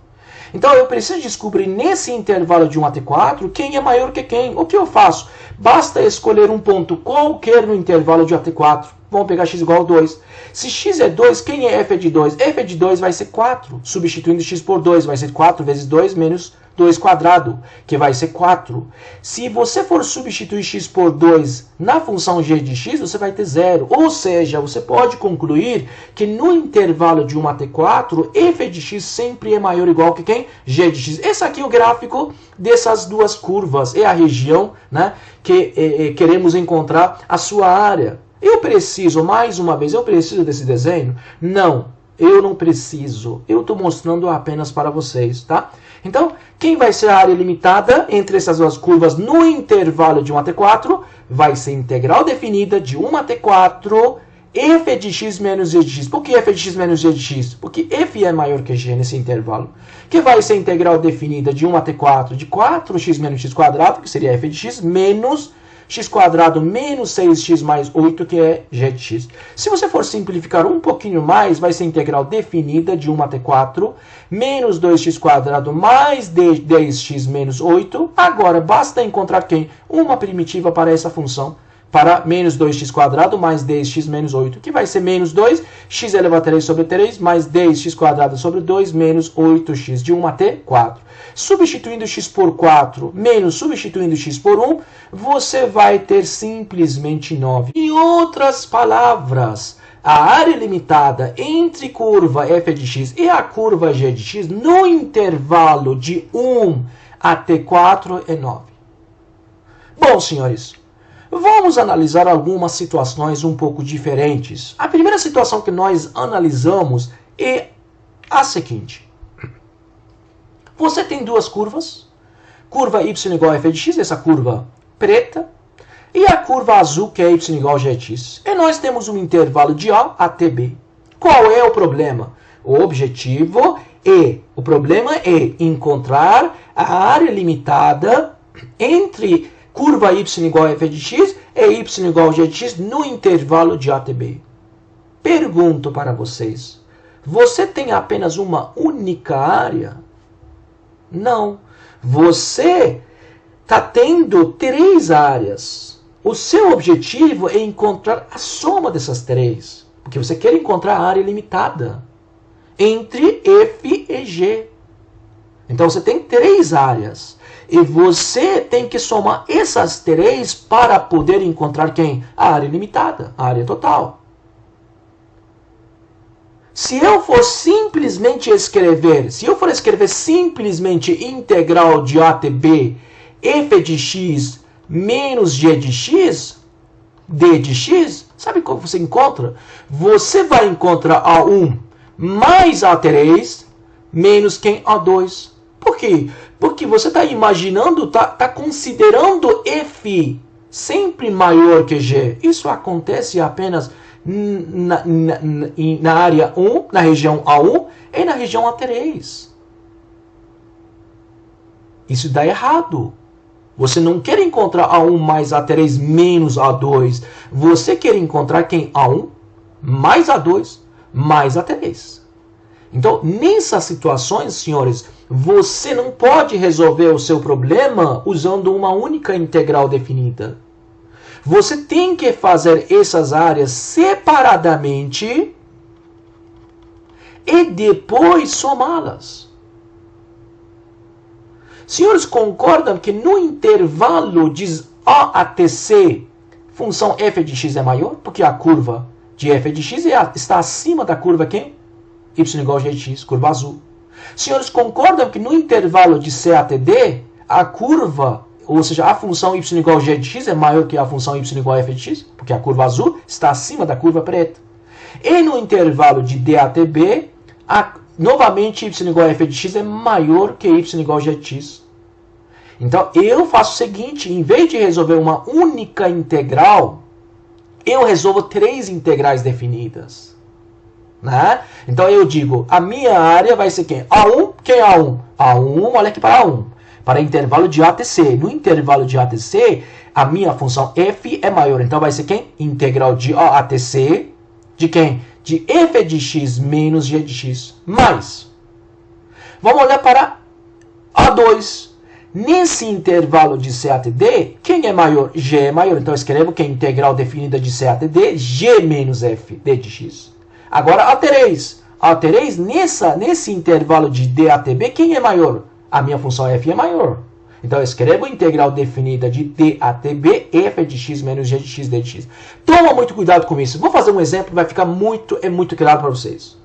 Então eu preciso descobrir nesse intervalo de 1 até 4 quem é maior que quem. O que eu faço? Basta escolher um ponto qualquer no intervalo de 1 até 4. Vamos pegar x igual a 2. Se x é 2, quem é f de 2? F de 2 vai ser 4. Substituindo x por 2, vai ser 4 vezes 2 menos 2 quadrado, que vai ser 4. Se você for substituir x por 2 na função g de x, você vai ter 0. Ou seja, você pode concluir que no intervalo de 1 até 4, f de x sempre é maior ou igual que quem? G de x. Esse aqui é o gráfico dessas duas curvas. É a região, né, que queremos encontrar a sua área. Eu preciso, mais uma vez, eu preciso desse desenho? Não, eu não preciso. Eu estou mostrando apenas para vocês, tá? Então, quem vai ser a área limitada entre essas duas curvas no intervalo de 1 até 4? Vai ser integral definida de 1 até 4, f de x menos g de x. Por que f de x menos g de x? Porque f é maior que g nesse intervalo. Que vai ser integral definida de 1 até 4 de 4x menos x quadrado, que seria f de x, menos x quadrado menos 6x mais 8, que é g de x. Se você for simplificar um pouquinho mais, vai ser integral definida de 1 até 4, menos 2x quadrado mais 10x menos 8. Agora, basta encontrar quem? Uma primitiva para essa função, para menos 2x quadrado mais 10x menos 8, que vai ser menos 2, x elevado a 3 sobre 3, mais 10x quadrado sobre 2, menos 8x, de 1 até 4. Substituindo x por 4, menos substituindo x por 1, você vai ter simplesmente 9. Em outras palavras, a área limitada entre curva f de x e a curva g de x, no intervalo de 1 até 4, é 9. Bom, senhores, vamos analisar algumas situações um pouco diferentes. A primeira situação que nós analisamos é a seguinte. Você tem duas curvas, curva y igual a f de x, essa curva preta, e a curva azul, que é y igual a g de x. E nós temos um intervalo de A até B. Qual é o problema? O problema é encontrar a área limitada entre curva y igual a f de x e y igual a g de x no intervalo de A até B. Pergunto para vocês, você tem apenas uma única área? Não. Você está tendo 3 áreas. O seu objetivo é encontrar a soma dessas 3. Porque você quer encontrar a área limitada entre F e G. Então você tem 3 áreas. E você tem que somar essas 3 para poder encontrar quem? A área limitada, a área total. Se eu for escrever simplesmente integral de A até B, f de x menos g de x, d de x, sabe como você encontra? Você vai encontrar A1 mais A3 menos quem? A2. Por quê? Porque você está imaginando, está considerando f sempre maior que g. Isso acontece apenas na área 1, na região A1 e na região A3. Isso dá errado. Você não quer encontrar A1 mais A3 menos A2. Você quer encontrar quem? A1 mais A2 mais A3. Então, nessas situações, senhores, você não pode resolver o seu problema usando uma única integral definida. Você tem que fazer essas áreas separadamente e depois somá-las. Senhores, concordam que no intervalo de A até C, função f de x é maior? Porque a curva de f de x está acima da curva quem? Y igual a g de x, curva azul. Senhores, concordam que no intervalo de C até D, a curva, ou seja, a função y igual a g de x é maior que a função y igual a f de x? Porque a curva azul está acima da curva preta. E no intervalo de D até B, novamente y igual a f de x é maior que y igual a g de x. Então, eu faço o seguinte, em vez de resolver uma única integral, eu resolvo 3 integrais definidas. Né? Então, eu digo, a minha área vai ser quem? A1, quem é A1? A1, olha aqui para A1. Para intervalo de A até C. No intervalo de A até C, a minha função f é maior. Então, vai ser quem? Integral de A até C, de quem? De f de x menos g de x. Mais. Vamos olhar para A2. Nesse intervalo de C até D, quem é maior? G é maior. Então eu escrevo que a integral definida de C até D, G menos F, D de X. Agora A3. A3, nesse intervalo de D até B, quem é maior? A minha função F é maior. Então eu escrevo a integral definida de D até B, F de X menos G de X, D de X. Toma muito cuidado com isso. Vou fazer um exemplo, vai ficar muito claro para vocês.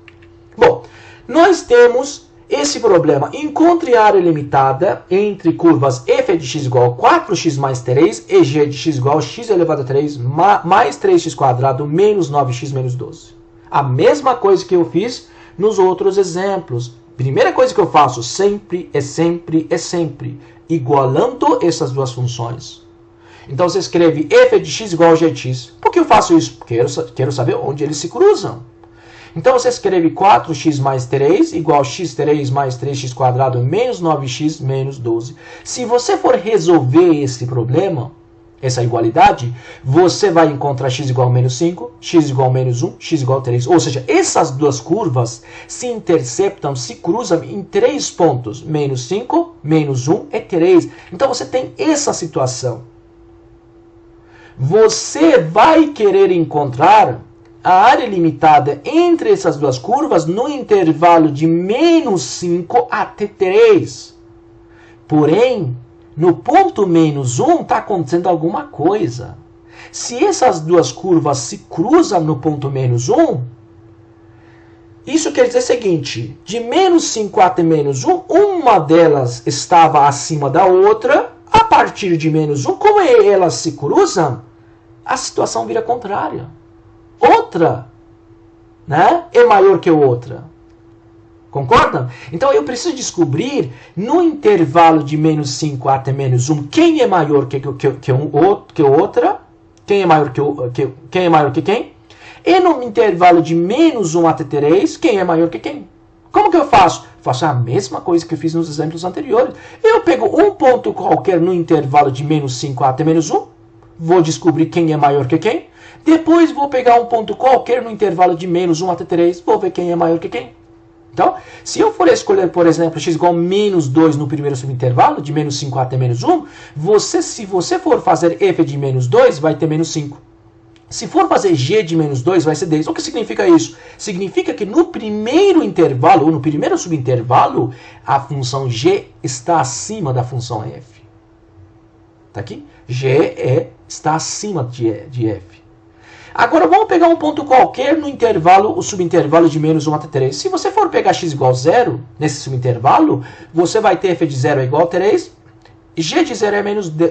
Bom, nós temos esse problema. Encontre a área limitada entre curvas f de x igual a 4x mais 3 e g de x igual a x elevado a 3 mais 3x quadrado menos 9x menos 12. A mesma coisa que eu fiz nos outros exemplos. Primeira coisa que eu faço sempre, igualando essas duas funções. Então você escreve f de x igual a g de x. Por que eu faço isso? Porque quero saber onde eles se cruzam. Então você escreve 4x mais 3 igual a x3 mais 3x quadrado menos 9x menos 12. Se você for resolver esse problema, essa igualdade, você vai encontrar x igual a menos 5, x igual a menos 1, x igual a 3. Ou seja, essas duas curvas se interceptam, se cruzam em 3 pontos. Menos 5, menos 1 é 3. Então você tem essa situação. Você vai querer encontrar a área limitada entre essas duas curvas no intervalo de menos 5 até 3. Porém, no ponto menos 1 está acontecendo alguma coisa. Se essas duas curvas se cruzam no ponto menos 1, isso quer dizer o seguinte, de menos 5 até menos 1, uma delas estava acima da outra, a partir de menos 1, como elas se cruzam, a situação vira contrária. Outra, né, é maior que outra. Concordam? Então eu preciso descobrir no intervalo de menos 5 até menos 1 quem é maior que outra, quem é maior que quem, e no intervalo de menos 1 até 3, quem é maior que quem. Como que eu faço? Faço a mesma coisa que eu fiz nos exemplos anteriores. Eu pego um ponto qualquer no intervalo de menos 5 até menos 1, vou descobrir quem é maior que quem. Depois vou pegar um ponto qualquer no intervalo de menos 1 até 3, vou ver quem é maior que quem. Então, se eu for escolher, por exemplo, x igual a menos 2 no primeiro subintervalo, de menos 5 até menos 1, se você for fazer f de menos 2, vai ter menos 5. Se for fazer g de menos 2, vai ser 10. O que significa isso? Significa que no primeiro intervalo, ou no primeiro subintervalo, a função g está acima da função f. Está aqui? G está acima de f. Agora vamos pegar um ponto qualquer no intervalo, o subintervalo de menos 1 até 3. Se você for pegar x igual a 0, nesse subintervalo, você vai ter f de 0 é igual a 3, g de 0 é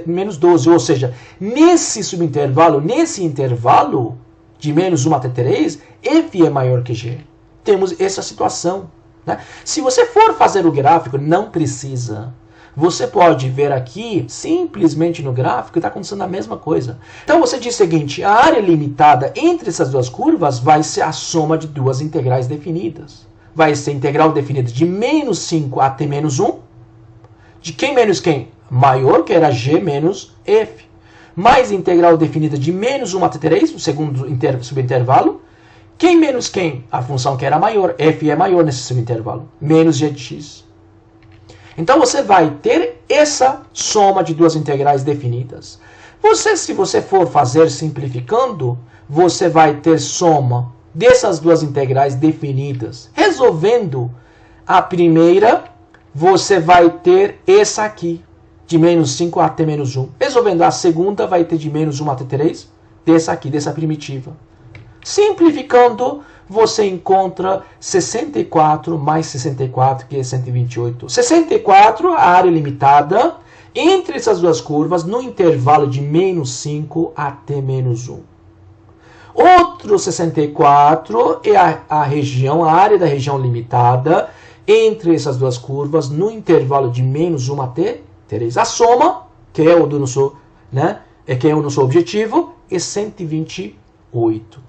menos 12. Ou seja, nesse subintervalo, nesse intervalo de menos 1 até 3, f é maior que g. Temos essa situação, né? Se você for fazer o gráfico, não precisa. Você pode ver aqui, simplesmente no gráfico, está acontecendo a mesma coisa. Então você diz o seguinte, a área limitada entre essas duas curvas vai ser a soma de duas integrais definidas. Vai ser a integral definida de menos 5 até menos 1, de quem menos quem? Maior, que era g menos f, mais a integral definida de menos 1 até 3, o segundo subintervalo, quem menos quem? A função que era maior, f é maior nesse subintervalo, menos g de x. Então você vai ter essa soma de duas integrais definidas. Se você for fazer simplificando, você vai ter soma dessas duas integrais definidas. Resolvendo a primeira, você vai ter essa aqui, de menos 5 até menos 1. Resolvendo a segunda, vai ter de menos 1 até 3, dessa aqui, dessa primitiva. Simplificando, você encontra 64 mais 64, que é 128. 64, a área limitada, entre essas duas curvas, no intervalo de menos 5 até menos 1. Outro 64 é a área da região limitada, entre essas duas curvas, no intervalo de menos 1 até 3. A soma, que é o nosso objetivo, é 128.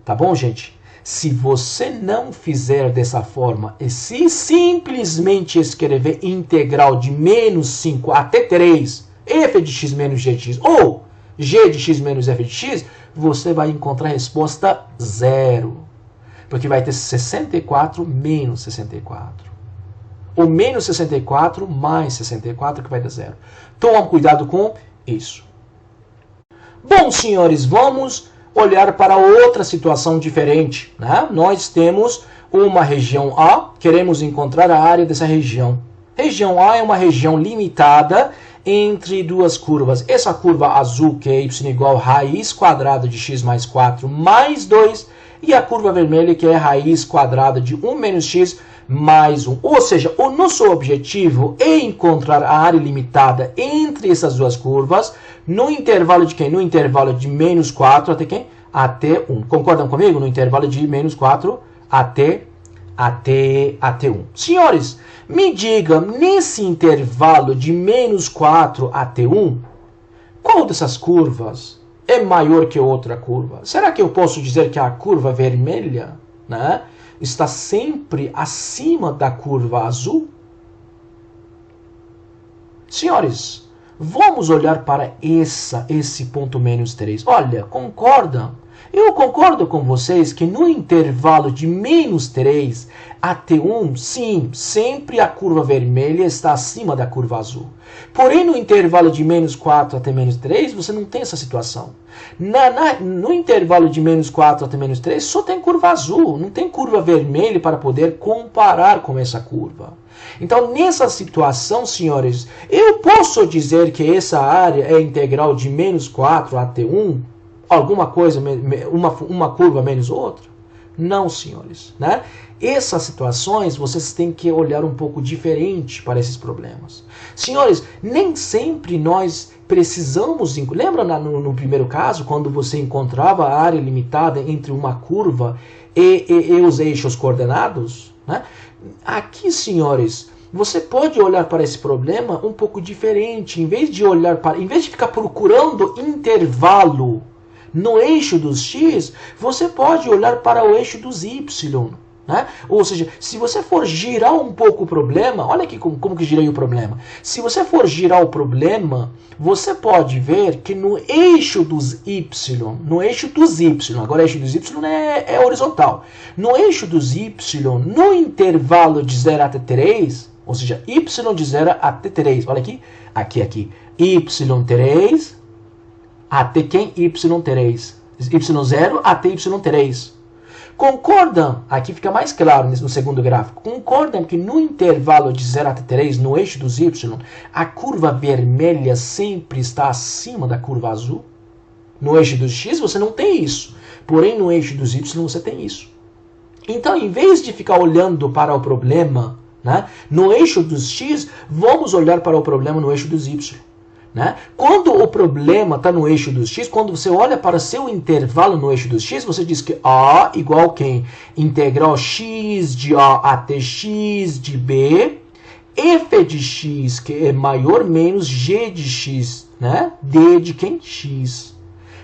Tá bom, gente? Se você não fizer dessa forma, e se simplesmente escrever integral de menos 5 até 3, f de x menos g de x, ou g de x menos f de x, você vai encontrar a resposta 0. Porque vai ter 64 menos 64. o menos 64 mais 64 que vai dar 0. Tomam cuidado com isso. Bom, senhores, vamos olhar para outra situação diferente, né? Nós temos uma região A, queremos encontrar a área dessa região. Região A é uma região limitada entre duas curvas. Essa curva azul, que é y igual a raiz quadrada de x mais 4 mais 2, e a curva vermelha, que é raiz quadrada de 1 menos x mais 1. Ou seja, o nosso objetivo é encontrar a área limitada entre essas duas curvas no intervalo de quem? No intervalo de menos 4 até quem? Até 1. Concordam comigo? No intervalo de menos 4 até 1. Senhores, me digam, nesse intervalo de menos 4 até 1, qual dessas curvas é maior que outra curva? Será que eu posso dizer que a curva vermelha, né, está sempre acima da curva azul? Senhores, vamos olhar para esse ponto menos 3. Olha, concordam? Eu concordo com vocês que no intervalo de menos 3 até 1, sim, sempre a curva vermelha está acima da curva azul. Porém, no intervalo de menos 4 até menos 3, você não tem essa situação. No intervalo de menos 4 até menos 3, só tem curva azul, não tem curva vermelha para poder comparar com essa curva. Então, nessa situação, senhores, eu posso dizer que essa área é integral de menos 4 até 1? Alguma coisa, uma curva menos outra? Não, senhores, né? Essas situações, vocês têm que olhar um pouco diferente para esses problemas. Senhores, nem sempre nós precisamos... Lembra no primeiro caso, quando você encontrava a área limitada entre uma curva e os eixos coordenados? Né? Aqui, senhores, você pode olhar para esse problema um pouco diferente. Em vez de ficar procurando intervalo no eixo dos x, você pode olhar para o eixo dos y. Né? Ou seja, se você for girar um pouco o problema, olha aqui como que girei o problema. Se você for girar o problema, você pode ver que no eixo dos y, agora o eixo dos y é horizontal. No eixo dos y, no intervalo de 0 até 3, ou seja, y de 0 até 3, olha aqui, aqui, y3 até quem? y3. y0 até y3. Concordam, aqui fica mais claro no segundo gráfico, concordam que no intervalo de 0 até 3, no eixo dos y, a curva vermelha sempre está acima da curva azul? No eixo dos x você não tem isso, porém no eixo dos y você tem isso. Então, em vez de ficar olhando para o problema, né, no eixo dos x, vamos olhar para o problema no eixo dos y. Né? Quando o problema está no eixo dos x, quando você olha para seu intervalo no eixo dos x, você diz que A igual a quem? Integral x de A até x de B, f de x, que é maior menos g de x, né? D de quem? X.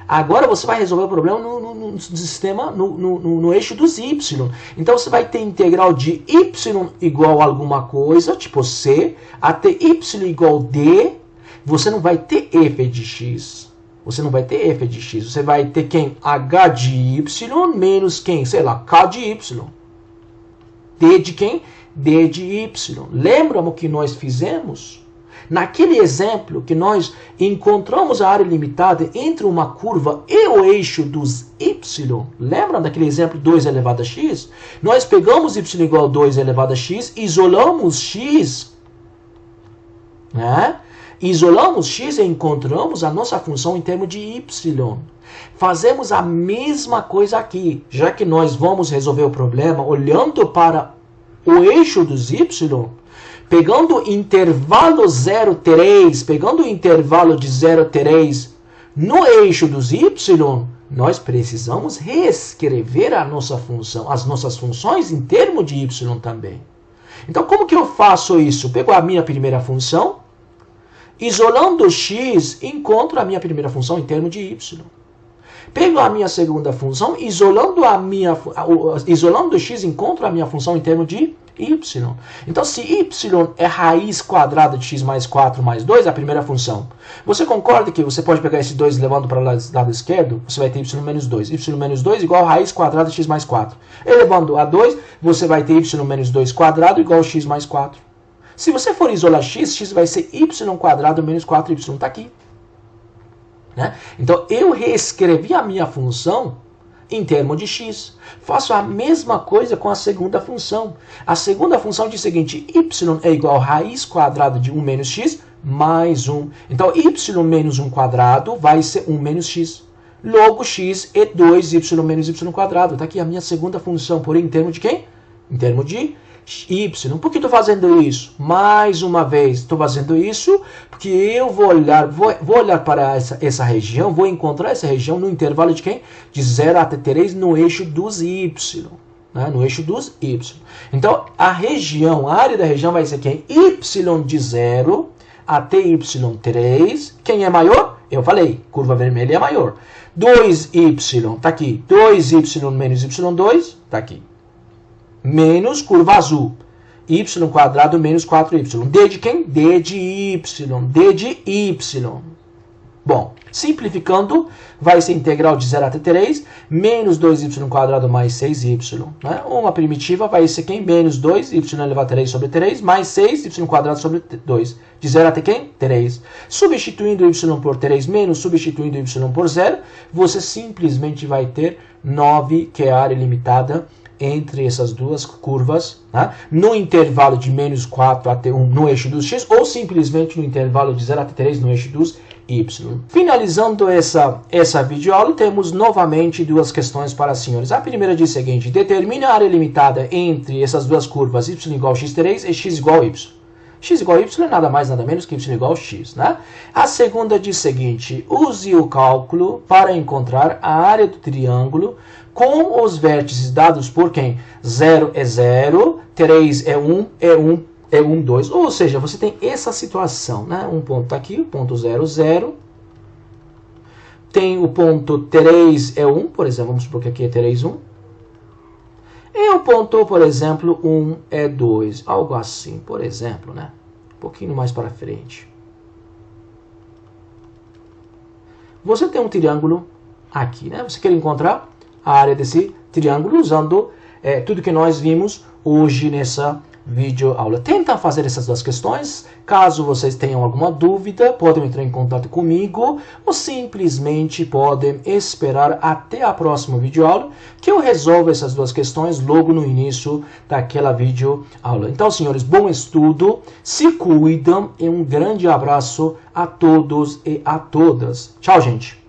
Agora você vai resolver o problema no sistema, no eixo dos y. Então você vai ter integral de y igual a alguma coisa, tipo C, até y igual a D. Você não vai ter f de x. Você não vai ter f de x. Você vai ter quem? H de y menos quem? Sei lá, k de y. D de quem? D de y. Lembram o que nós fizemos? Naquele exemplo que nós encontramos a área limitada entre uma curva e o eixo dos y. Lembram daquele exemplo 2 elevado a x? Nós pegamos y igual a 2 elevado a x, isolamos x, né? Isolamos x e encontramos a nossa função em termos de y. Fazemos a mesma coisa aqui, já que nós vamos resolver o problema olhando para o eixo dos y, pegando o intervalo 0,3, pegando o intervalo de 0,3 no eixo dos y, nós precisamos reescrever a nossa função, as nossas funções em termos de y também. Então, como que eu faço isso? Pego a minha primeira função, isolando x, encontro a minha primeira função em termos de y. Pego a minha segunda função, isolando x, encontro a minha função em termos de y. Então, se y é raiz quadrada de x mais 4 mais 2, a primeira função. Você concorda que você pode pegar esse 2 levando para o lado esquerdo? Você vai ter y menos 2. y menos 2 igual a raiz quadrada de x mais 4. Elevando a 2, você vai ter y menos 2 quadrado igual a x mais 4. Se você for isolar x, x vai ser y² menos 4y, está aqui. Né? Então, eu reescrevi a minha função em termos de x. Faço a mesma coisa com a segunda função. A segunda função diz o seguinte, y é igual a raiz quadrada de 1 menos x mais 1. Então, y menos 1 quadrado vai ser 1 menos x. Logo, x é 2y menos y². Está aqui a minha segunda função, porém em termos de quem? Em termos de y. Por que estou fazendo isso? Mais uma vez, estou fazendo isso porque eu vou olhar para essa região, vou encontrar essa região no intervalo de quem? De 0 até 3 no eixo dos y. Né? No eixo dos y. Então, a área da região vai ser quem? Y de 0 até y3. Quem é maior? Eu falei, curva vermelha é maior. 2y, está aqui. 2y menos y2, está aqui. Menos curva azul, y² menos 4y. D de quem? D de y. D de y. Bom, simplificando, vai ser integral de 0 até 3, menos 2y² mais 6y. Né? Uma primitiva vai ser quem? Menos 2y elevado a 3 sobre 3, mais 6y² sobre 2. De 0 até quem? 3. Substituindo y por 3 menos substituindo y por 0, você simplesmente vai ter 9, que é a área limitada entre essas duas curvas, né? No intervalo de menos 4 até 1 no eixo dos x, ou simplesmente no intervalo de 0 até 3 no eixo dos y. Finalizando essa videoaula, temos novamente duas questões para os senhores. A primeira diz o seguinte, determine a área limitada entre essas duas curvas y igual a x3 e x igual a y. X igual a y é nada mais, nada menos que y igual a x. Né? A segunda diz o seguinte, use o cálculo para encontrar a área do triângulo com os vértices dados por quem? 0 é 0, 3 é 1, é 1, é 1, 2. Ou seja, você tem essa situação. Né? Um ponto aqui, o ponto 0, 0. Tem o ponto 3 é 1, por exemplo, vamos supor que aqui é 3, 1. E o ponto, por exemplo, 1 é 2. Algo assim, por exemplo, né? Um pouquinho mais para frente. Você tem um triângulo aqui, né? Você quer encontrar a área desse triângulo usando tudo que nós vimos hoje nessa videoaula. Tenta fazer essas duas questões. Caso vocês tenham alguma dúvida, podem entrar em contato comigo ou simplesmente podem esperar até a próxima videoaula que eu resolva essas duas questões logo no início daquela videoaula. Então, senhores, bom estudo, se cuidam e um grande abraço a todos e a todas. Tchau, gente!